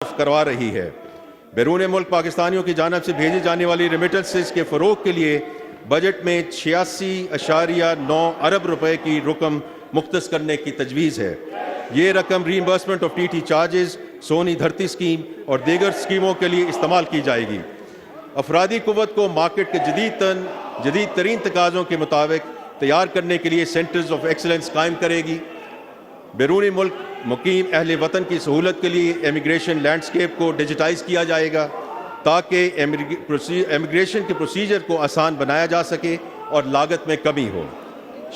करवा रही है। बैरून मुल्क पाकिस्तानियों की जानिब से भेजी जाने वाली रेमिटेंसेस के फ़रोग के लिए बजट में 86.9 अरब रुपए की रकम मुख्तस करने की तजवीज़ है। ये रकम reimbursement of TT charges, Soni Dharti scheme और दीगर स्कीमों के लिए इस्तेमाल की जाएगी। अफरादी कुव्वत को मार्केट के जदीद तरीन तकाज़ों के मुताबिक तैयार करने के लिए सेंटर्स ऑफ एक्सलेंस कायम करेगी। बैरूनी मुल्क मुकीम अहले वतन की सहूलत के लिए इमिग्रेशन लैंडस्केप को डिजिटाइज़ किया जाएगा ताकि इमिग्रेशन के प्रोसीजर को आसान बनाया जा सके और लागत में कमी हो।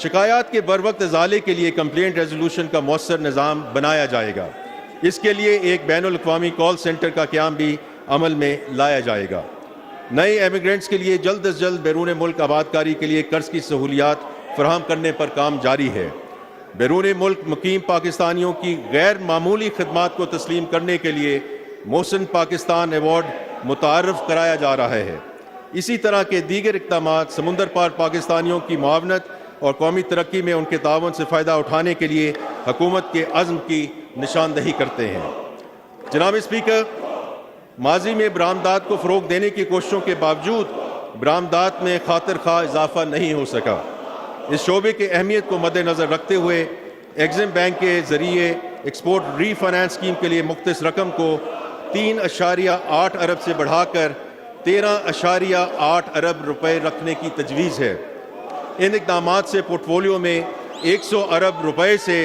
शिकायत के बरवक्त इज़ाले के लिए कंप्लेंट रेजोल्यूशन का मौसर निज़ाम बनाया जाएगा। इसके लिए एक बैनुल अक़वामी कॉल सेंटर का क़याम भी अमल में लाया जाएगा। नए एमिग्रेंट्स के लिए जल्द अज जल्द बैरून मुल्क आबादकारी के लिए कर्ज की सहूलियात फराहम करने पर काम जारी है। बैरून मुल्क मुकीम पाकिस्तानियों की गैर मामूली खदमात को तस्लीम करने के लिए मोहसिन पाकिस्तान अवार्ड मुतारफ़ कराया जा रहा है। इसी तरह के दीगर इक़दामात समुंदर पार पाकिस्तानियों की मुआवनत और कौमी तरक्की में उनके तावन से फ़ायदा उठाने के लिए हुकूमत के अज़्म की निशानदही करते हैं। जनाब स्पीकर, माजी में बरामदात को फ़रोग देने की कोशिशों के बावजूद बरामदात में खातिर खा इजाफा नहीं हो सका। इस शोबे की अहमियत को मद्देनज़र रखते हुए एग्जिम बैंक के ज़रिए एक्सपोर्ट रीफाइनेंस स्कीम के लिए मुख्तस रकम को 3.8 अरब से बढ़ाकर 13.8 अरब रुपए रखने की तजवीज़ है। इन इक़दामात से पोर्टफोलियो में 100 अरब रुपए से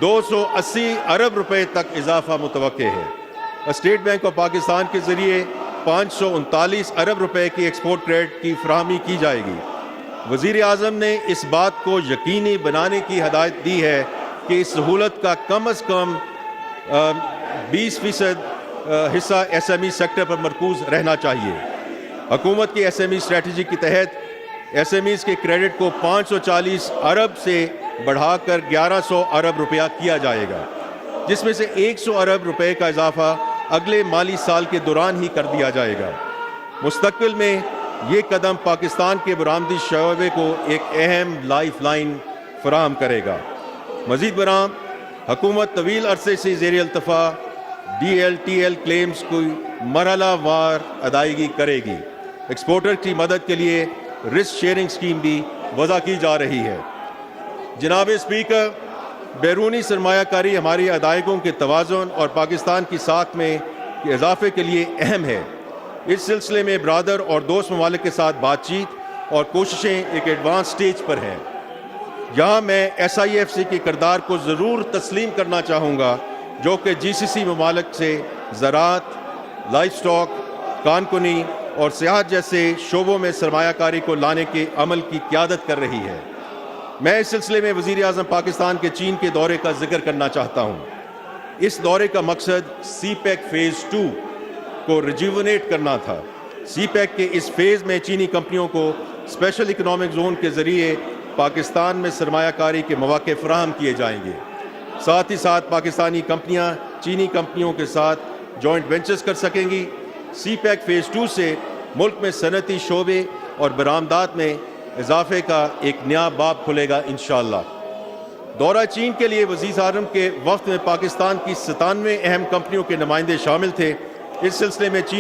280 अरब रुपए तक इजाफा मुतवक्के है। स्टेट बैंक ऑफ पाकिस्तान के ज़रिए 539 अरब रुपए की एक्सपोर्ट क्रेडिट की फराहमी की जाएगी। वज़ीर आज़म ने इस बात को यकीनी बनाने की हदायत दी है कि इस सहूलत का कम अज़ कम 20% हिस्सा SME सेक्टर पर मरकूज़ रहना चाहिए। हुकूमत की SME स्ट्रेटजी के तहत SMEs के क्रेडिट को 540 अरब से बढ़ाकर 1100 अरब रुपया किया जाएगा, जिसमें से 100 अरब रुपए का इजाफा अगले माली साल के दौरान ही कर दिया जाएगा। मुस्तक़बिल में ये कदम पाकिस्तान के बरामदी शोबे को एक अहम लाइफ लाइन फराहम करेगा। मज़ीद बराम हुकूमत तवील अरसे से ज़ेर अल्तफ़ा DLTL क्लेम्स की मरहला वार अदायगी करेगी। एक्सपोर्टर की मदद के लिए रिस्क शेयरिंग स्कीम भी वज़ा की जा रही है। जनाब स्पीकर, बैरूनी सरमायाकारी हमारी अदायगों के तवाज़ुन और पाकिस्तान की साख में इजाफे के लिए अहम है। इस सिलसिले में ब्रादर और दोस्त ममालिक के साथ बातचीत और कोशिशें एक एडवांस स्टेज पर हैं। यहाँ मैं SIFC के किरदार को ज़रूर तस्लीम करना चाहूँगा, जो कि GCC ममालिक से ज़राअत, लाइफ स्टॉक, कानकुनी और सियाहत जैसे शोबों में सरमायाकारी को लाने के अमल की क़यादत कर रही है। मैं इस सिलसिले में वज़ीर आज़म पाकिस्तान के चीन के दौरे का जिक्र करना चाहता हूँ। इस दौरे का मकसद CPEC फ़ेज़ 2 को रिजुवनेट करना था। CPEC के इस फेज़ में चीनी कंपनियों को स्पेशल इकनॉमिक जोन के ज़रिए पाकिस्तान में सरमायाकारी के मौक़े फराहम किए जाएंगे। साथ ही साथ पाकिस्तानी कंपनियां चीनी कंपनियों के साथ जॉइंट वेंचर्स कर सकेंगी। CPEC फ़ेज़ 2 से मुल्क में सनती शोबे और बरामदात में इजाफे का एक नया बाब खुलेगा इंशाअल्लाह। दौरा चीन के लिए वज़ीर आज़म के वफ़द में पाकिस्तान की 97 अहम कंपनियों के नुमाइंदे शामिल थे। इस सिलसिले में चीन